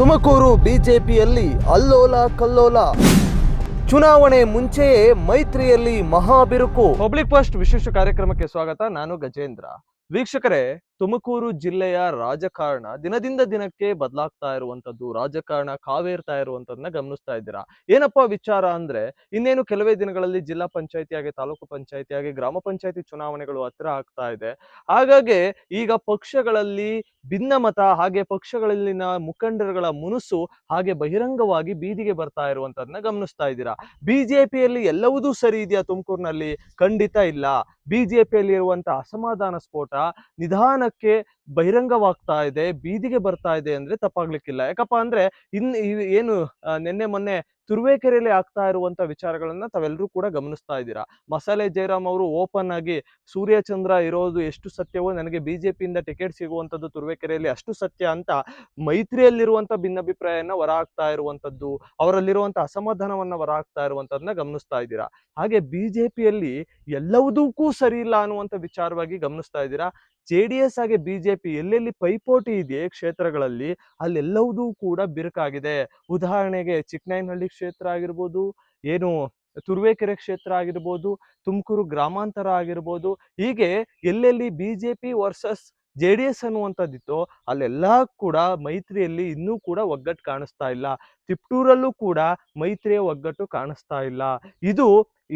ತುಮಕೂರು ಬಿಜೆಪಿಯಲ್ಲಿ ಅಲ್ಲೋಲ ಕಲ್ಲೋಲ. ಚುನಾವಣೆ ಮುಂಚೆಯೇ ಮೈತ್ರಿಯಲ್ಲಿ ಮಹಾಬಿರುಕು. ಪಬ್ಲಿಕ್ ಫಸ್ಟ್ ವಿಶೇಷ ಕಾರ್ಯಕ್ರಮಕ್ಕೆ ಸ್ವಾಗತ. ನಾನು ಗಜೇಂದ್ರ. ವೀಕ್ಷಕರೇ, ತುಮಕೂರು ಜಿಲ್ಲೆಯ ರಾಜಕಾರಣ ದಿನದಿಂದ ದಿನಕ್ಕೆ ಬದಲಾಗ್ತಾ ಇರುವಂತದ್ದು, ರಾಜಕಾರಣ ಕಾವೇರ್ತಾ ಇರುವಂತದನ್ನ ಗಮನಿಸ್ತಾ ಇದ್ದೀರಾ. ಏನಪ್ಪಾ ವಿಚಾರ ಅಂದ್ರೆ, ಇನ್ನೇನು ಕೆಲವೇ ದಿನಗಳಲ್ಲಿ ಜಿಲ್ಲಾ ಪಂಚಾಯತಿ ಹಾಗೆ ತಾಲೂಕು ಪಂಚಾಯತಿ ಹಾಗೆ ಗ್ರಾಮ ಪಂಚಾಯತಿ ಚುನಾವಣೆಗಳು ಹತ್ರ ಆಗ್ತಾ ಇದೆ. ಹಾಗಾಗಿ ಈಗ ಪಕ್ಷಗಳಲ್ಲಿ ಭಿನ್ನಮತ ಹಾಗೆ ಪಕ್ಷಗಳಲ್ಲಿನ ಮುಖಂಡರುಗಳ ಮುನುಸು ಹಾಗೆ ಬಹಿರಂಗವಾಗಿ ಬೀದಿಗೆ ಬರ್ತಾ ಇರುವಂತದನ್ನ ಗಮನಿಸ್ತಾ ಇದ್ದೀರಾ. ಬಿಜೆಪಿಯಲ್ಲಿ ಎಲ್ಲವೂ ಸರಿ ಇದೆಯಾ ತುಮಕೂರಿನಲ್ಲಿ? ಖಂಡಿತ ಇಲ್ಲ. ಬಿಜೆಪಿಯಲ್ಲಿ ಇರುವಂತಹ ಅಸಮಾಧಾನ ಸ್ಫೋಟ ನಿಧಾನಕ್ಕೆ ಬಹಿರಂಗವಾಗ್ತಾ ಇದೆ, ಬೀದಿಗೆ ಬರ್ತಾ ಇದೆ ಅಂದ್ರೆ ತಪ್ಪಾಗ್ಲಿಕ್ಕಿಲ್ಲ. ಯಾಕಪ್ಪ ಅಂದ್ರೆ ಏನು ನಿನ್ನೆ ಮೊನ್ನೆ ತುರುವೇಕೆರೆಯಲ್ಲಿ ಆಗ್ತಾ ಇರುವಂತ ವಿಚಾರಗಳನ್ನ ತಾವೆಲ್ಲರೂ ಕೂಡ ಗಮನಿಸ್ತಾ ಇದ್ದೀರಾ. ಮಸಾಲೆ ಜಯರಾಮ್ ಅವರು ಓಪನ್ ಆಗಿ ಸೂರ್ಯಚಂದ್ರ ಇರೋದು ಎಷ್ಟು ಸತ್ಯವೋ, ನನಗೆ ಬಿಜೆಪಿಯಿಂದ ಟಿಕೆಟ್ ಸಿಗುವಂತದ್ದು ತುರುವೇಕೆರೆಯಲ್ಲಿ ಅಷ್ಟು ಸತ್ಯ ಅಂತ ಮೈತ್ರಿಯಲ್ಲಿರುವಂತ ಭಿನ್ನಾಭಿಪ್ರಾಯನ ಹೊರ ಹಾಕ್ತಾ ಇರುವಂತದ್ದು, ಅವರಲ್ಲಿರುವಂತ ಅಸಮಾಧಾನವನ್ನ ಹೊರ ಹಾಕ್ತಾ ಇರುವಂತದನ್ನ ಗಮನಿಸ್ತಾ ಇದ್ದೀರಾ. ಹಾಗೆ ಬಿಜೆಪಿಯಲ್ಲಿ ಎಲ್ಲವುದಕ್ಕೂ ಸರಿ ಇಲ್ಲ ಅನ್ನುವಂತ ವಿಚಾರವಾಗಿ ಗಮನಿಸ್ತಾ ಇದ್ದೀರಾ. JDS ಹಾಗೆ ಬಿಜೆಪಿ ಎಲ್ಲೆಲ್ಲಿ ಪೈಪೋಟಿ ಇದೆ ಕ್ಷೇತ್ರಗಳಲ್ಲಿ ಅಲ್ಲೆಲ್ಲವುದೂ ಕೂಡ ಬಿರುಕಾಗಿದೆ. ಉದಾಹರಣೆಗೆ ಚಿಕ್ಕನಾಯನಹಳ್ಳಿ ಕ್ಷೇತ್ರ ಆಗಿರ್ಬೋದು, ಏನು ತುರುವೇಕೆರೆ ಕ್ಷೇತ್ರ ಆಗಿರ್ಬೋದು, ತುಮಕೂರು ಗ್ರಾಮಾಂತರ ಆಗಿರ್ಬೋದು, ಹೀಗೆ ಎಲ್ಲೆಲ್ಲಿ ಬಿಜೆಪಿ ವರ್ಸಸ್ JDS ಅನ್ನುವಂಥದ್ದಿತ್ತು ಅಲ್ಲೆಲ್ಲಾ ಕೂಡ ಮೈತ್ರಿಯಲ್ಲಿ ಇನ್ನೂ ಕೂಡ ಒಗ್ಗಟ್ಟು ಕಾಣಿಸ್ತಾ ಇಲ್ಲ. ತಿಪ್ಟೂರಲ್ಲೂ ಕೂಡ ಮೈತ್ರಿಯ ಒಗ್ಗಟ್ಟು ಕಾಣಿಸ್ತಾ ಇಲ್ಲ. ಇದು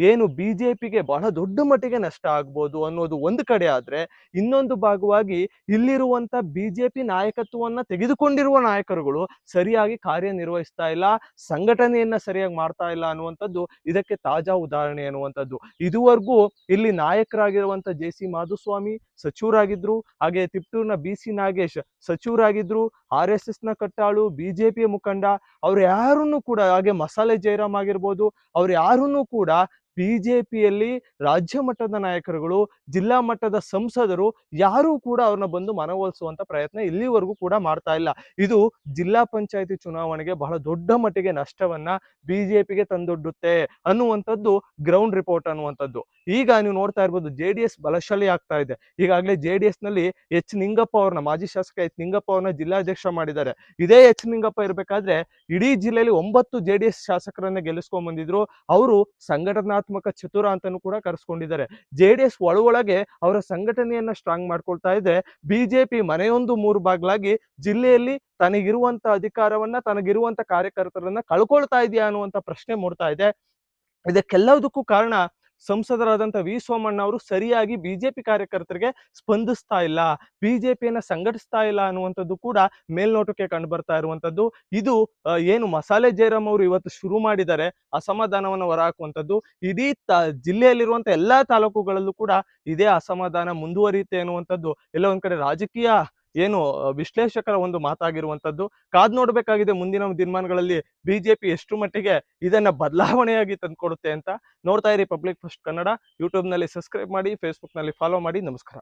ಏನು ಬಿಜೆಪಿಗೆ ಬಹಳ ದೊಡ್ಡ ಮಟ್ಟಿಗೆ ನಷ್ಟ ಆಗ್ಬೋದು ಅನ್ನೋದು ಒಂದು ಕಡೆ ಆದ್ರೆ, ಇನ್ನೊಂದು ಭಾಗವಾಗಿ ಇಲ್ಲಿರುವಂತ ಬಿಜೆಪಿ ನಾಯಕತ್ವವನ್ನ ತೆಗೆದುಕೊಂಡಿರುವ ನಾಯಕರುಗಳು ಸರಿಯಾಗಿ ಕಾರ್ಯನಿರ್ವಹಿಸ್ತಾ ಇಲ್ಲ, ಸಂಘಟನೆಯನ್ನ ಸರಿಯಾಗಿ ಮಾಡ್ತಾ ಇಲ್ಲ ಅನ್ನುವಂಥದ್ದು ಇದಕ್ಕೆ ತಾಜಾ ಉದಾಹರಣೆ ಅನ್ನುವಂಥದ್ದು. ಇದುವರೆಗೂ ಇಲ್ಲಿ ನಾಯಕರಾಗಿರುವಂತ JC ಮಾಧುಸ್ವಾಮಿ ಸಚಿವರಾಗಿದ್ರು, ಹಾಗೆ ತಿಪ್ಟೂರ್ನ BC ನಾಗೇಶ್ ಸಚಿವರಾಗಿದ್ರು, RSS ನ ಕಟ್ಟಾಳು ಬಿಜೆಪಿಯ ಮುಖಂಡ, ಅವ್ರು ಯಾರನ್ನು ಕೂಡ, ಹಾಗೆ ಮಸಾಲೆ ಜಯರಾಮ್ ಆಗಿರ್ಬೋದು, ಅವ್ರು ಯಾರನ್ನು ಕೂಡ ಬಿಜೆಪಿಯಲ್ಲಿ ರಾಜ್ಯ ಮಟ್ಟದ ನಾಯಕರುಗಳು, ಜಿಲ್ಲಾ ಮಟ್ಟದ ಸಂಸದರು ಯಾರೂ ಕೂಡ ಅವ್ರನ್ನ ಬಂದು ಮನವೊಲಿಸುವಂತ ಪ್ರಯತ್ನ ಇಲ್ಲಿವರೆಗೂ ಕೂಡ ಮಾಡ್ತಾ ಇಲ್ಲ. ಇದು ಜಿಲ್ಲಾ ಪಂಚಾಯತಿ ಚುನಾವಣೆಗೆ ಬಹಳ ದೊಡ್ಡ ಮಟ್ಟಿಗೆ ನಷ್ಟವನ್ನ ಬಿಜೆಪಿಗೆ ತಂದೊಡ್ಡುತ್ತೆ ಅನ್ನುವಂಥದ್ದು ಗ್ರೌಂಡ್ ರಿಪೋರ್ಟ್ ಅನ್ನುವಂಥದ್ದು. ಈಗ ನೀವು ನೋಡ್ತಾ ಇರ್ಬೋದು, JDS ಬಲಶಾಲಿ ಆಗ್ತಾ ಇದೆ. ಈಗಾಗಲೇ JDS ನಲ್ಲಿ H ನಿಂಗಪ್ಪ ಅವ್ರನ್ನ, ಮಾಜಿ ಶಾಸಕ H ನಿಂಗಪ್ಪ ಅವ್ರನ್ನ ಜಿಲ್ಲಾಧ್ಯಕ್ಷ ಮಾಡಿದ್ದಾರೆ. ಇದೇ H ನಿಂಗಪ್ಪ ಇರ್ಬೇಕಾದ್ರೆ ಇಡೀ ಜಿಲ್ಲೆಯಲ್ಲಿ 9 JDS ಶಾಸಕರನ್ನ ಗೆಲ್ಲಿಸ್ಕೊಂಡ್ ಬಂದಿದ್ರು. ಅವರು ಸಂಘಟನಾತ್ಮಕ ಚತುರ ಅಂತಾನೂ ಕೂಡ ಕರೆಸ್ಕೊಂಡಿದ್ದಾರೆ. JDS ಒಳಗೆ ಅವರ ಸಂಘಟನೆಯನ್ನ ಸ್ಟ್ರಾಂಗ್ ಮಾಡ್ಕೊಳ್ತಾ ಇದೆ. ಬಿಜೆಪಿ ಮನೆಯೊಂದು ಮೂರು ಬಾಗ್ಲಾಗಿ ಜಿಲ್ಲೆಯಲ್ಲಿ ತನಗಿರುವಂತ ಅಧಿಕಾರವನ್ನ, ತನಗಿರುವಂತ ಕಾರ್ಯಕರ್ತರನ್ನ ಕಳ್ಕೊಳ್ತಾ ಇದೆಯಾ ಅನ್ನುವಂತ ಪ್ರಶ್ನೆ ಮೂಡ್ತಾ ಇದೆ. ಇದಕ್ಕೆಲ್ಲದಕ್ಕೂ ಕಾರಣ ಸಂಸದರಾದಂಥ V ಸೋಮಣ್ಣ ಅವರು ಸರಿಯಾಗಿ ಬಿಜೆಪಿ ಕಾರ್ಯಕರ್ತರಿಗೆ ಸ್ಪಂದಿಸ್ತಾ ಇಲ್ಲ, ಬಿಜೆಪಿಯನ್ನ ಸಂಘಟಿಸ್ತಾ ಇಲ್ಲ ಅನ್ನುವಂಥದ್ದು ಕೂಡ ಮೇಲ್ನೋಟಕ್ಕೆ ಕಂಡು ಬರ್ತಾ ಇರುವಂತದ್ದು. ಇದು ಏನು ಮಸಾಲೆ ಜಯರಾಮ್ ಅವರು ಇವತ್ತು ಶುರು ಮಾಡಿದ್ದಾರೆ ಅಸಮಾಧಾನವನ್ನು ಹೊರಹಾಕುವಂಥದ್ದು, ಇಡೀ ಜಿಲ್ಲೆಯಲ್ಲಿರುವಂತ ಎಲ್ಲಾ ತಾಲೂಕುಗಳಲ್ಲೂ ಕೂಡ ಇದೇ ಅಸಮಾಧಾನ ಮುಂದುವರಿಯುತ್ತೆ ಅನ್ನುವಂಥದ್ದು ಎಲ್ಲ ಒಂದ್ ಕಡೆ ರಾಜಕೀಯ ಏನು ವಿಶ್ಲೇಷಕರ ಒಂದು ಮಾತಾಗಿರುವಂತದ್ದು. ಕಾದ್ ನೋಡ್ಬೇಕಾಗಿದೆ ಮುಂದಿನ ದಿನಮಾನಗಳಲ್ಲಿ ಬಿಜೆಪಿ ಎಷ್ಟು ಮಟ್ಟಿಗೆ ಇದನ್ನ ಬದಲಾವಣೆಯಾಗಿ ತಂದ್ಕೊಡುತ್ತೆ ಅಂತ. ನೋಡ್ತಾ ಇರಿ ಪಬ್ಲಿಕ್ ಫಸ್ಟ್ ಕನ್ನಡ. ಯೂಟ್ಯೂಬ್ ನಲ್ಲಿ ಸಬ್ಸ್ಕ್ರೈಬ್ ಮಾಡಿ, ಫೇಸ್ಬುಕ್ ನಲ್ಲಿ ಫಾಲೋ ಮಾಡಿ. ನಮಸ್ಕಾರ.